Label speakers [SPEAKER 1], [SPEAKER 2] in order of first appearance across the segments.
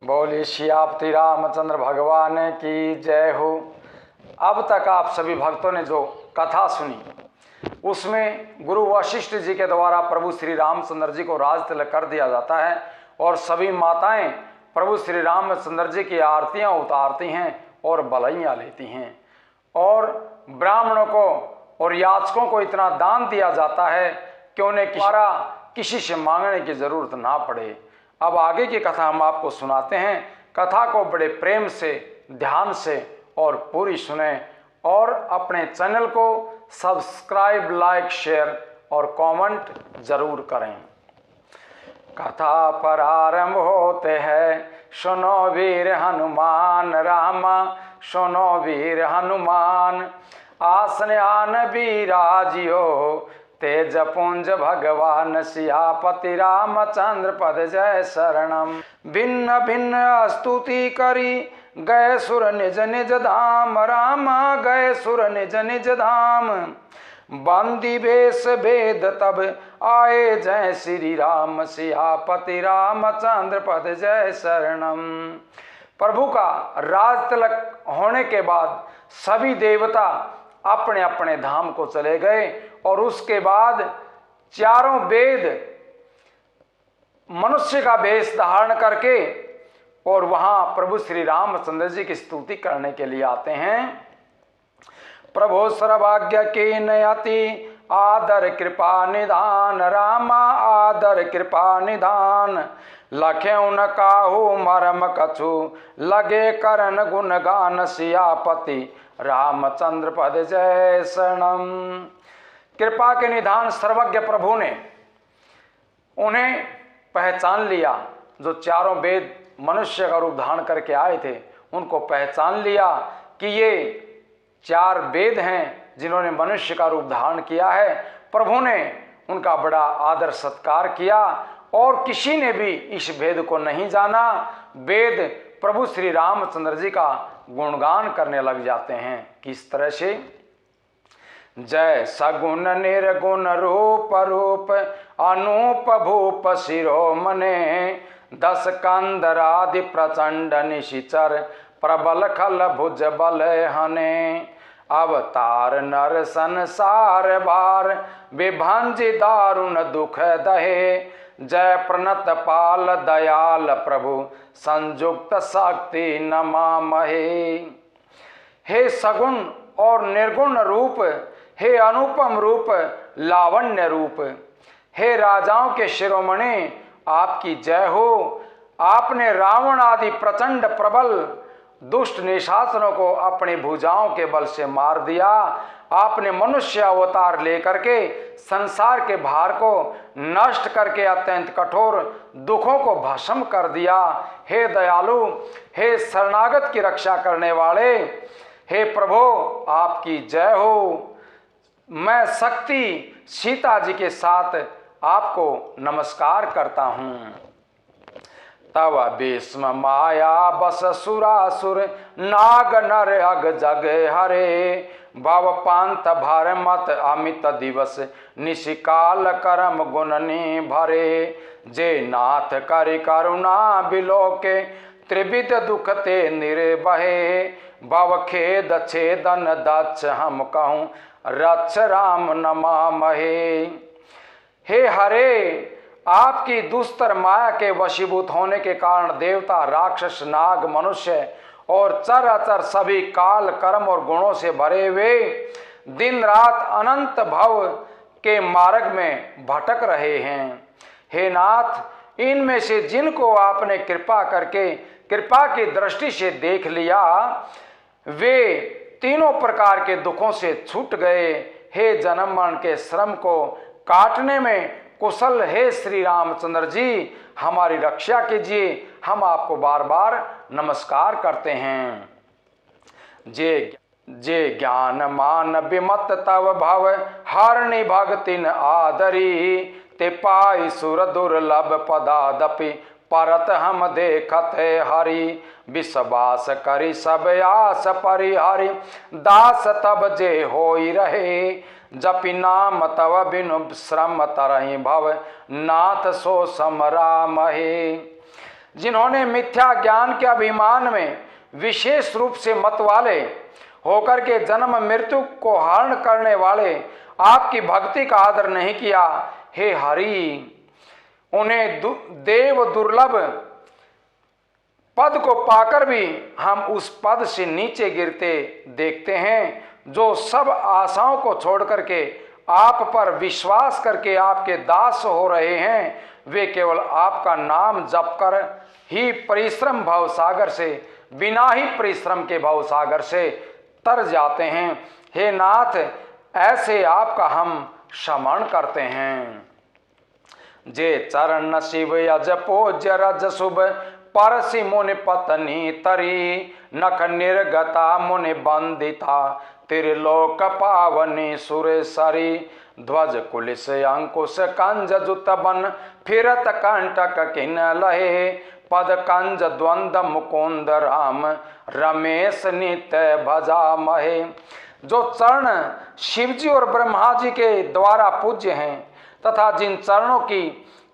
[SPEAKER 1] बोले श्री रामचंद्र भगवान की जय हो। अब तक आप सभी भक्तों ने जो कथा सुनी उसमें गुरु वशिष्ठ जी के द्वारा प्रभु श्री रामचंद्र जी को राज तिलक कर दिया जाता है और सभी माताएं प्रभु श्री रामचंद्र जी की आरतियां उतारती हैं और बलैयां लेती हैं और ब्राह्मणों को और याचकों को इतना दान दिया जाता है कि उन्हें किसी से मांगने की जरूरत ना पड़े। अब आगे की कथा हम आपको सुनाते हैं। कथा को बड़े प्रेम से, ध्यान से और पूरी सुने और अपने चैनल को सब्सक्राइब, लाइक, शेयर और कमेंट जरूर करें। कथा प्रारंभ होते हैं, सुनो वीर हनुमान रामा, सुनो वीर हनुमान। आसन आन विराजियो, तेज पुंज भगवान सियापति रामचंद्र पद जय शरणम। भिन्न भिन्न स्तुति करी, गए सुर निज निज धाम, रामा गए सुर निज निज धाम। बंदी वेश भेद तब आए, जय श्री राम सियापति रामचंद्र पद जय शरणम। प्रभु का राज तिलक होने के बाद सभी देवता अपने अपने धाम को चले गए और उसके बाद चारों वेद मनुष्य का वेश धारण करके और वहां प्रभु श्री रामचंद्र जी की स्तुति करने के लिए आते हैं। प्रभु सर्वभाग्य की नयति, आदर कृपा निधान, रामा आदर कृपा निधान। लखे उन काहू मरम कछु, लगे करन गुण गान, सियापति रामचंद्र पद जय शरणम। कृपा के निधान सर्वज्ञ प्रभु ने उन्हें पहचान लिया। जो चारों वेद मनुष्य का रूप धारण करके आए थे उनको पहचान लिया कि ये चार वेद हैं जिन्होंने मनुष्य का रूप धारण किया है। प्रभु ने उनका बड़ा आदर सत्कार किया और किसी ने भी इस वेद को नहीं जाना। वेद प्रभु श्री रामचंद्र जी का गुणगान करने लग जाते हैं। किस तरह से? जय सगुण निर्गुण रूप रूप, अनूप भूप शिरोमणे। दस कंदरादि प्रचंड निशिचर, प्रबल खल भुज बल हने। अवतार नर संसार भार, विभंजि दारुण दुख दहे। जय प्रणत पाल दयाल प्रभु, संयुक्त शक्ति नमामहे। हे सगुण और निर्गुण रूप, हे अनुपम रूप, लावण्य रूप, हे राजाओं के शिरोमणि, आपकी जय हो। आपने रावण आदि प्रचंड प्रबल दुष्ट निशाचरों को अपनी भुजाओं के बल से मार दिया। आपने मनुष्य अवतार लेकर के संसार के भार को नष्ट करके अत्यंत कठोर दुखों को भस्म कर दिया। हे दयालु, हे शरणागत की रक्षा करने वाले, हे प्रभु आपकी जय हो। मैं शक्ति सीता जी के साथ आपको नमस्कार करता हूँ। तव भीष्म माया बस सुरासुर, नाग नर अग जग हरे। भव पांत भर मत अमित दिवस, निशिकाल करम गुणनी भरे। जे नाथ करि करुणा बिलोके, त्रिविध दुख ते निर्भये। भव खेद छेदन दक्ष हम कहूँ, रक्ष राम नमामहे। हे हरे, आपकी दुस्तर माया के वशीभूत होने के कारण देवता, राक्षस, नाग, मनुष्य और चर अचर सभी काल, कर्म और गुणों से भरे हुए दिन रात अनंत भव के मार्ग में भटक रहे हैं। हे नाथ, इनमें से जिनको आपने कृपा करके कृपा की दृष्टि से देख लिया, वे तीनों प्रकार के दुखों से छूट गए। हे जन्म मरण के श्रम को काटने में कुशल हे श्री रामचंद्र जी, हमारी रक्षा कीजिए। हम आपको बार बार नमस्कार करते हैं। जे ज्ञान मान विमत तव भव, हरणी भगतिन आदरी। ते पाई सुर दुर्लभ पदादपि, परत हम देखत हरि। विश्वास करी सब आस परिहरि, दास तब जे होई रहे। जपि नाम तव बिनु श्रम तरहि भव, नाथ सो समरामहे। जिन्होंने मिथ्या ज्ञान के अभिमान में विशेष रूप से मतवाले होकर के जन्म मृत्यु को हरण करने वाले आपकी भक्ति का आदर नहीं किया, हे हरि, उन्हें देव दुर्लभ पद को पाकर भी हम उस पद से नीचे गिरते देखते हैं। जो सब आशाओं को छोड़ करके आप पर विश्वास करके आपके दास हो रहे हैं, वे केवल आपका नाम जप कर ही परिश्रम भवसागर से, बिना ही परिश्रम के भवसागर से तर जाते हैं। हे नाथ, ऐसे आपका हम स्मरण करते हैं। जे चरण शिव यजपो जरज शुभ परसि मुनि पत्नी तरी, नख निर्गता मुनि बंदिता त्रिलोक पावनी सुरेश्वरी, ध्वज कुलिस अंकुश कंज जुत बन फिरत कंटक किन लहे, पद कंज द्वंद मुकुंद राम रमेश नित्य भजा महे। जो चरण शिवजी और ब्रह्मा जी के द्वारा पूज्य हैं तथा जिन चरणों की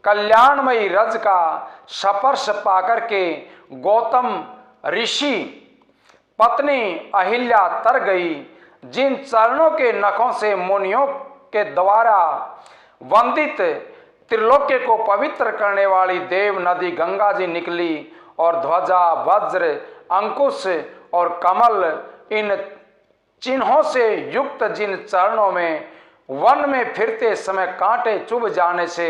[SPEAKER 1] कल्याणमयी रज का स्पर्श पाकर के गौतम ऋषि पत्नी अहिल्या तर गई, जिन चरणों के नखों से मुनियों के द्वारा वंदित त्रिलोक्य को पवित्र करने वाली देव नदी गंगा जी निकली, और ध्वजा वज्र अंकुश और कमल इन चिन्हों से युक्त जिन चरणों में वन में फिरते समय कांटे चुभ जाने से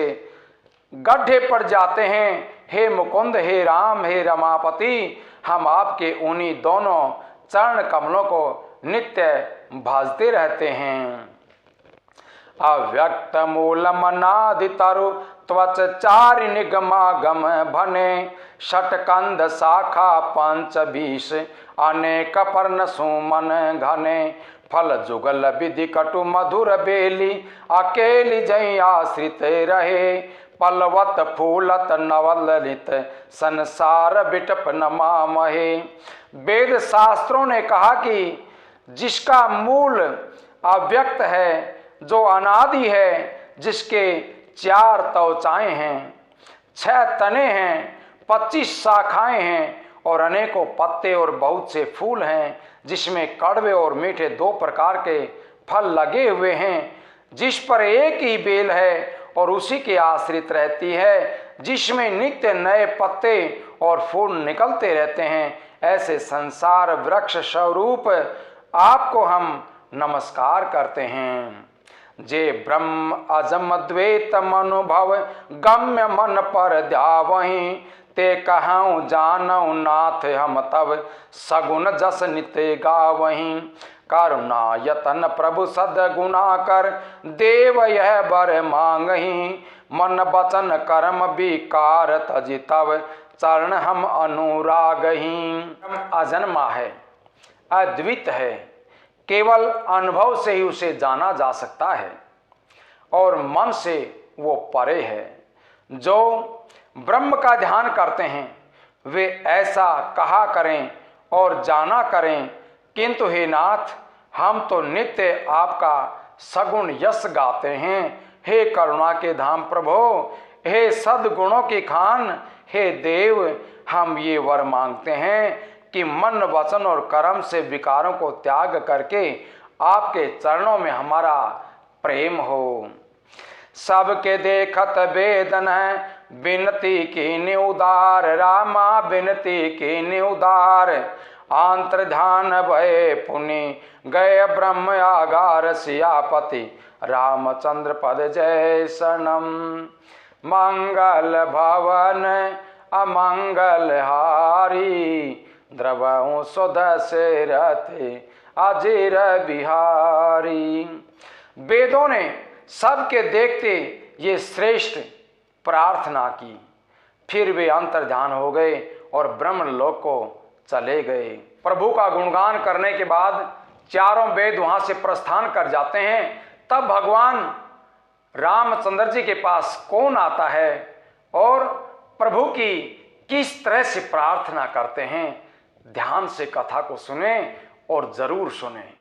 [SPEAKER 1] गड्ढे पड़ जाते हैं, हे मुकुंद, हे राम, हे रमापति, हम आपके उन्हीं दोनों चरण कमलों को नित्य भाजते रहते हैं। अव्यक्त मूल मनादि तरु त्वच चारि निगमागम भने, षटकंद शाखा पंच बीस अनेक पर्ण सुमन घने, फल जुगल विधि कटु मधुर बेली अकेली जय आश्रित रहे, पलवत फूलत नवललित संसार बिटप नमामहे। वेद शास्त्रों ने कहा कि जिसका मूल अव्यक्त है, जो अनादि है, जिसके 4 त्वचाएं हैं, 6 तने हैं, 25 शाखाएं हैं और अनेकों पत्ते और बहुत से फूल हैं, जिसमें कड़वे और मीठे 2 प्रकार के फल लगे हुए हैं, जिस पर एक ही बेल है और उसी के आश्रित रहती है, जिसमें नित्य नए पत्ते और फूल निकलते रहते हैं, ऐसे संसार वृक्ष स्वरूप आपको हम नमस्कार करते हैं। जे ब्रह्म अजम द्वैत मनुभव गम्य मन पर ध्यावहीं, ते कहूँ जानऊ नाथ हम तब सगुन जस नित्य गावहीं, करुणा यतन प्रभु सद्गुणा कर देव यह बर मांगहीं, मन वचन कर्म विकार तजि तब चरण हम अनुरागहीं। अजन्मा है, अद्वित है, केवल अनुभव से ही उसे जाना जा सकता है और मन से वो परे है। जो ब्रह्म का ध्यान करते हैं वे ऐसा कहा करें और जाना करें, किंतु हे नाथ, हम तो नित्य आपका सगुण यश गाते हैं। हे करुणा के धाम प्रभो, हे सद्गुणों की खान, हे देव, हम ये वर मांगते हैं कि मन वचन और कर्म से विकारों को त्याग करके आपके चरणों में हमारा प्रेम हो। सबके देखत वेदन है विनती की उदार, रामा विनती की उदार, आंतर ध्यान भय पुनि गए ब्रह्म आगार, सियापति रामचंद्र पद जय शरणम। मंगल भवन अमंगल हारी, द्रवहूँ सुदसे रथे अजीर बिहारी। वेदों ने सबके देखते ये श्रेष्ठ प्रार्थना की, फिर वे अंतर्ध्यान हो गए और ब्रह्मलोक को चले गए। प्रभु का गुणगान करने के बाद चारों वेद वहां से प्रस्थान कर जाते हैं। तब भगवान रामचंद्र जी के पास कौन आता है और प्रभु की किस तरह से प्रार्थना करते हैं, ध्यान से कथा को सुने और जरूर सुने।